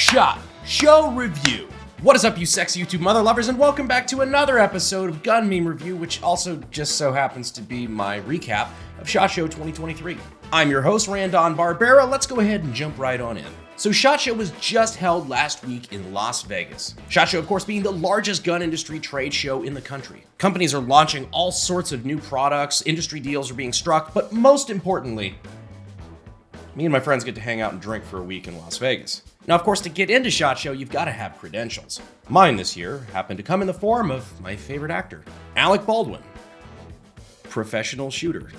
SHOT Show Review. What is up, you sexy YouTube mother lovers, and welcome back to another episode of Gun Meme Review, which also just so happens to be my recap of SHOT Show 2023. I'm your host, Randon Barbera. Let's go ahead and jump right on in. So SHOT Show was just held last week in Las Vegas. SHOT Show, of course, being the largest gun industry trade show in the country. Companies are launching all sorts of new products, industry deals are being struck, but most importantly, me and my friends get to hang out and drink for a week in Las Vegas. Now, of course, to get into SHOT Show, you've got to have credentials. Mine this year happened to come in the form of my favorite actor, Alec Baldwin, professional shooter.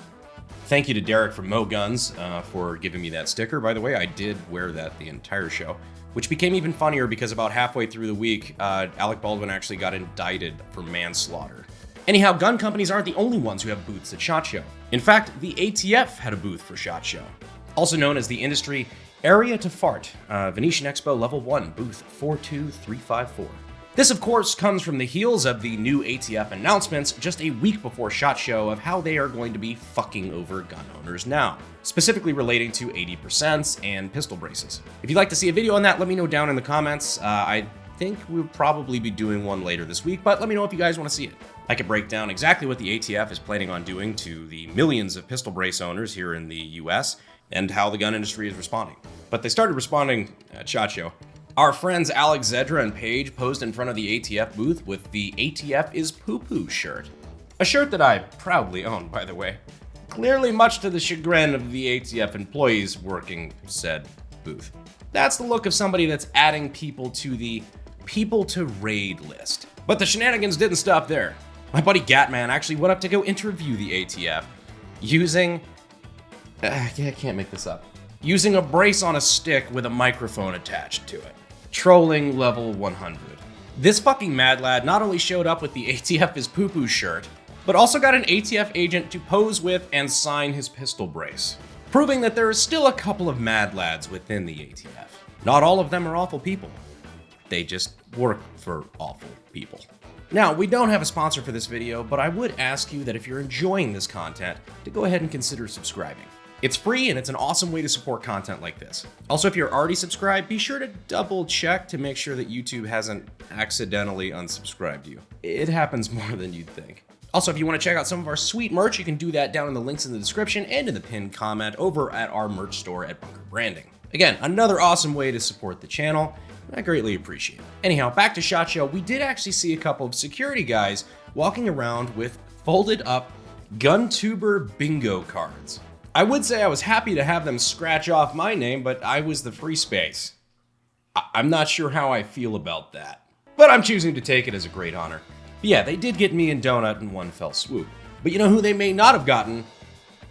Thank you to Derek from Mo Guns for giving me that sticker. By the way, I did wear that the entire show, which became even funnier because about halfway through the week, Alec Baldwin actually got indicted for manslaughter. Anyhow, gun companies aren't the only ones who have booths at SHOT Show. In fact, the ATF had a booth for SHOT Show. Also known as the industry Area to Fart, Venetian Expo Level 1, booth 42354. This, of course, comes from the heels of the new ATF announcements just a week before SHOT Show of how they are going to be fucking over gun owners now, specifically relating to 80% and pistol braces. If you'd like to see a video on that, let me know down in the comments. I think we'll probably be doing one later this week, but let me know if you guys want to see it. I could break down exactly what the ATF is planning on doing to the millions of pistol brace owners here in the US, and how the gun industry is responding. But they started responding at SHOT Show. Our friends Alex Zedra and Paige posed in front of the ATF booth with the ATF Is Poopoo shirt. A shirt that I proudly own, by the way. Clearly much to the chagrin of the ATF employees working said booth. That's the look of somebody that's adding people to the people to raid list. But the shenanigans didn't stop there. My buddy Gatman actually went up to go interview the ATF using I can't make this up. Using a brace on a stick with a microphone attached to it. Trolling level 100. This fucking mad lad not only showed up with the ATF Is Poopoo shirt, but also got an ATF agent to pose with and sign his pistol brace, proving that there are still a couple of mad lads within the ATF. Not all of them are awful people. They just work for awful people. Now, we don't have a sponsor for this video, but I would ask you that if you're enjoying this content, to go ahead and consider subscribing. It's free and it's an awesome way to support content like this. Also, if you're already subscribed, be sure to double check to make sure that YouTube hasn't accidentally unsubscribed you. It happens more than you'd think. Also, if you want to check out some of our sweet merch, you can do that down in the links in the description and in the pinned comment over at our merch store at Bunker Branding. Again, another awesome way to support the channel. I greatly appreciate it. Anyhow, back to SHOT Show, we did actually see a couple of security guys walking around with folded up GunTuber bingo cards. I would say I was happy to have them scratch off my name, but I was the free space. I'm not sure how I feel about that, but I'm choosing to take it as a great honor. But yeah, they did get me and Donut in one fell swoop. But you know who they may not have gotten?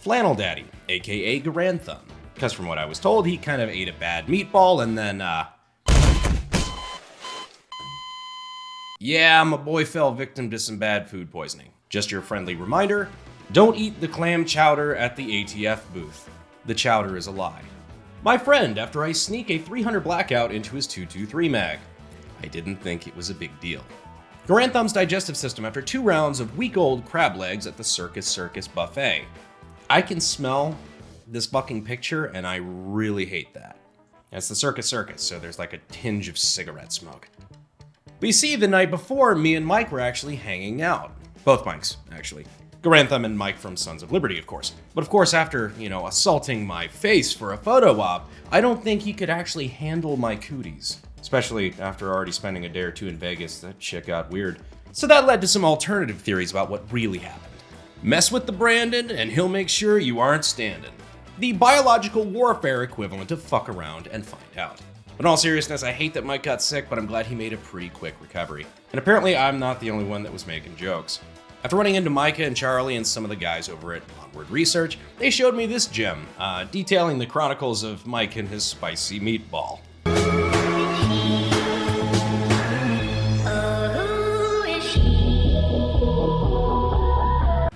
Flannel Daddy, aka Garand Thumb. Because from what I was told, he kind of ate a bad meatball and then, yeah, my boy fell victim to some bad food poisoning. Just your friendly reminder, don't eat the clam chowder at the ATF booth. The chowder is a lie. My friend, after I sneak a 300 blackout into his 223 mag. I didn't think it was a big deal. Garand Thumb's digestive system after 2 rounds of week-old crab legs at the Circus buffet. I can smell this fucking picture and I really hate that. It's the Circus, so there's like a tinge of cigarette smoke. But you see, the night before, me and Mike were actually hanging out. Both Mikes, actually. Garand Thumb and Mike from Sons of Liberty, of course. But of course, after, assaulting my face for a photo op, I don't think he could actually handle my cooties. Especially after already spending a day or two in Vegas, that shit got weird. So that led to some alternative theories about what really happened. Mess with the Brandon, and he'll make sure you aren't standing. The biological warfare equivalent of fuck around and find out. But in all seriousness, I hate that Mike got sick, but I'm glad he made a pretty quick recovery. And apparently I'm not the only one that was making jokes. After running into Micah and Charlie and some of the guys over at Onward Research, they showed me this gem, detailing the chronicles of Mike and his spicy meatball.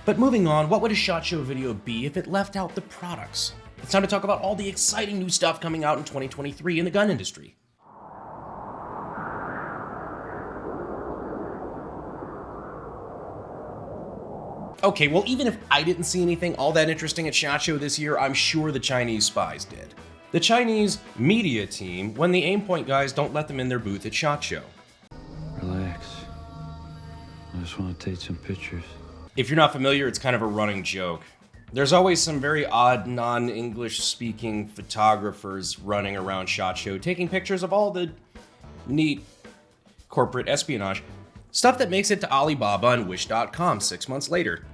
But moving on, what would a SHOT Show video be if it left out the products? It's time to talk about all the exciting new stuff coming out in 2023 in the gun industry. Okay, well, even if I didn't see anything all that interesting at SHOT Show this year, I'm sure the Chinese spies did. the Chinese media team when the Aimpoint guys don't let them in their booth at SHOT Show. Relax. I just want to take some pictures. If you're not familiar, it's kind of a running joke. There's always some very odd non-English speaking photographers running around SHOT Show taking pictures of all the neat corporate espionage stuff that makes it to Alibaba and Wish.com 6 months later.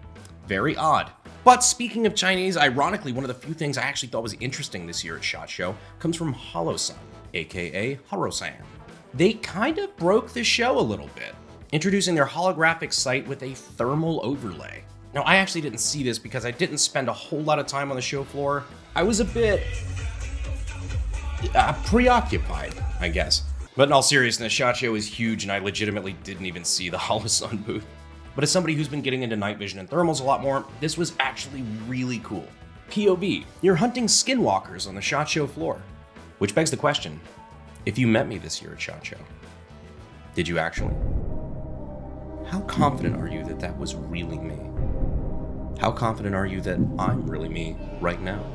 Very odd. But speaking of Chinese, ironically, one of the few things I actually thought was interesting this year at SHOT Show comes from Holosun, aka Harosan. They kind of broke the show a little bit, introducing their holographic sight with a thermal overlay. Now, I actually didn't see this because I didn't spend a whole lot of time on the show floor. I was a bit preoccupied, I guess. But in all seriousness, SHOT Show is huge and I legitimately didn't even see the Holosun booth. But as somebody who's been getting into night vision and thermals a lot more, this was actually really cool. POV, you're hunting skinwalkers on the SHOT Show floor. Which begs the question, if you met me this year at SHOT Show, did you actually? How confident are you that that was really me? How confident are you that I'm really me right now?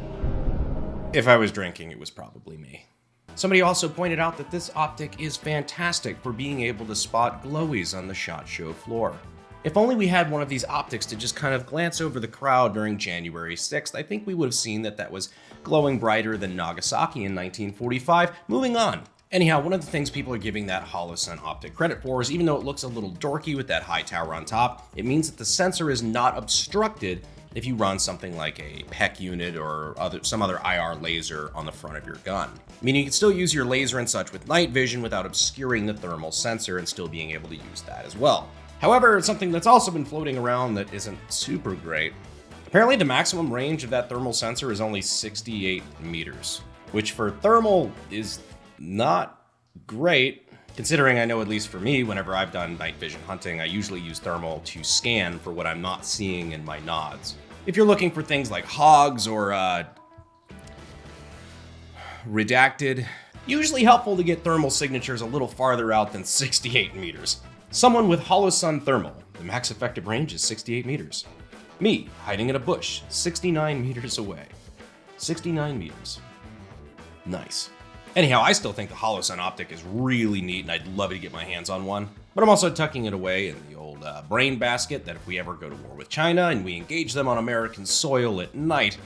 If I was drinking, it was probably me. Somebody also pointed out that this optic is fantastic for being able to spot glowies on the SHOT Show floor. If only we had one of these optics to just kind of glance over the crowd during January 6th, I think we would have seen that was glowing brighter than Nagasaki in 1945. Moving on. Anyhow, one of the things people are giving that Holosun optic credit for is even though it looks a little dorky with that high tower on top, it means that the sensor is not obstructed if you run something like a PEC unit or some other IR laser on the front of your gun. Meaning you can still use your laser and such with night vision without obscuring the thermal sensor and still being able to use that as well. However, something that's also been floating around that isn't super great. Apparently the maximum range of that thermal sensor is only 68 meters, which for thermal is not great, considering I know at least for me, whenever I've done night vision hunting, I usually use thermal to scan for what I'm not seeing in my nods. If you're looking for things like hogs or redacted, usually helpful to get thermal signatures a little farther out than 68 meters. Someone with Holosun thermal, the max effective range is 68 meters. Me, hiding in a bush, 69 meters away. 69 meters. Nice. Anyhow, I still think the Holosun optic is really neat and I'd love to get my hands on one. But I'm also tucking it away in the old brain basket that if we ever go to war with China and we engage them on American soil at night,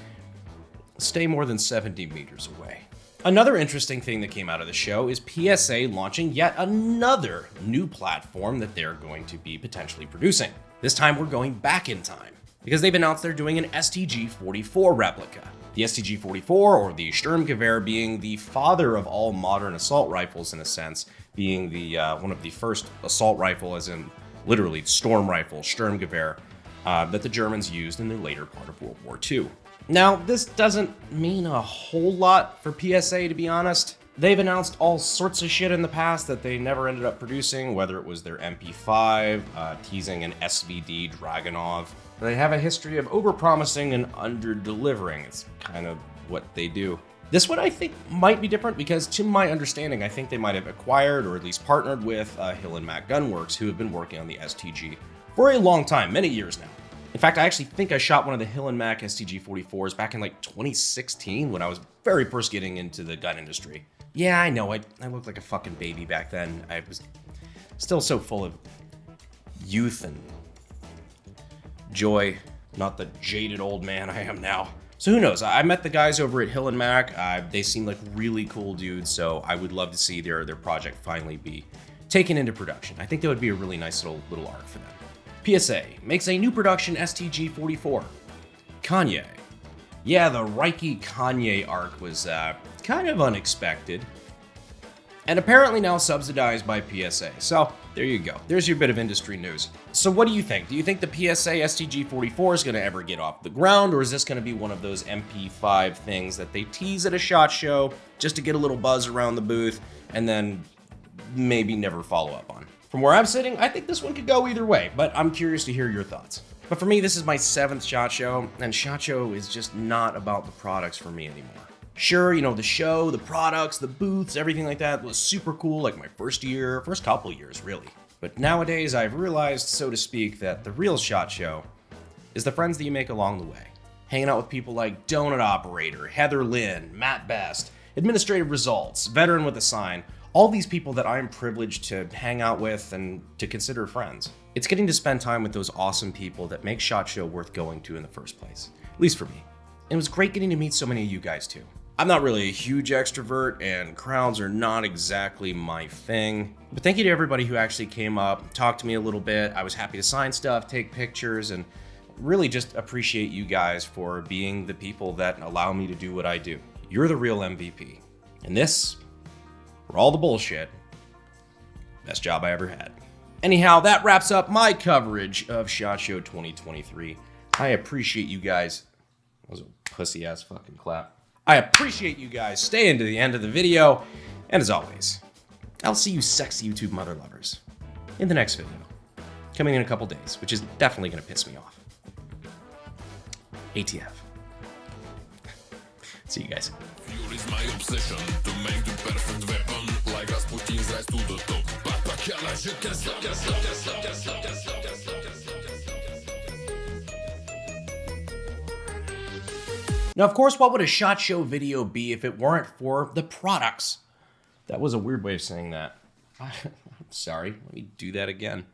stay more than 70 meters away. Another interesting thing that came out of the show is PSA launching yet another new platform that they're going to be potentially producing. This time we're going back in time because they've announced they're doing an STG-44 replica. The STG-44, or the Sturmgewehr, being the father of all modern assault rifles in a sense, being the one of the first assault rifle, as in literally storm rifle, Sturmgewehr, that the Germans used in the later part of World War II. Now, this doesn't mean a whole lot for PSA, to be honest. They've announced all sorts of shit in the past that they never ended up producing, whether it was their MP5, teasing an SVD Dragunov. They have a history of overpromising and under-delivering. It's kind of what they do. This one I think might be different because, to my understanding, I think they might have acquired or at least partnered with Hill and Mac Gunworks, who have been working on the STG for a long time, many years now. In fact, I actually think I shot one of the Hill and Mac STG-44s back in like 2016 when I was very first getting into the gun industry. Yeah, I know, I looked like a fucking baby back then. I was still so full of youth and joy, not the jaded old man I am now. So who knows? I met the guys over at Hill and Mac. They seem like really cool dudes, so I would love to see their project finally be taken into production. I think that would be a really nice little arc for them. PSA makes a new production STG-44. Kanye. Yeah, the Reiki Kanye arc was kind of unexpected, and apparently now subsidized by PSA. So there you go. There's your bit of industry news. So what do you think? Do you think the PSA STG-44 is going to ever get off the ground, or is this going to be one of those MP5 things that they tease at a SHOT Show just to get a little buzz around the booth and then maybe never follow up on? From where I'm sitting, I think this one could go either way, but I'm curious to hear your thoughts. But for me, this is my 7th SHOT Show, and SHOT Show is just not about the products for me anymore. Sure, you know, the show, the products, the booths, everything like that was super cool, like my first couple years, really. But nowadays, I've realized, so to speak, that the real SHOT Show is the friends that you make along the way. Hanging out with people like Donut Operator, Heather Lynn, Matt Best, administrative results, veteran with a sign, all these people that I'm privileged to hang out with and to consider friends. It's getting to spend time with those awesome people that make SHOT Show worth going to in the first place, at least for me. And it was great getting to meet so many of you guys too. I'm not really a huge extrovert and crowds are not exactly my thing, but thank you to everybody who actually came up, talked to me a little bit. I was happy to sign stuff, take pictures, and really just appreciate you guys for being the people that allow me to do what I do. You're the real MVP. And this, for all the bullshit, best job I ever had. Anyhow, that wraps up my coverage of SHOT Show 2023. I appreciate you guys. That was a pussy ass fucking clap. I appreciate you guys staying to the end of the video. And as always, I'll see you sexy YouTube mother lovers in the next video, coming in a couple days, which is definitely going to piss me off. ATF. See you guys. Fuel is my obsession to make the perfect weapon. Like Rasputin's rise to the top. Now, of course, what would a SHOT Show video be if it weren't for the products? That was a weird way of saying that. I'm sorry. Let me do that again.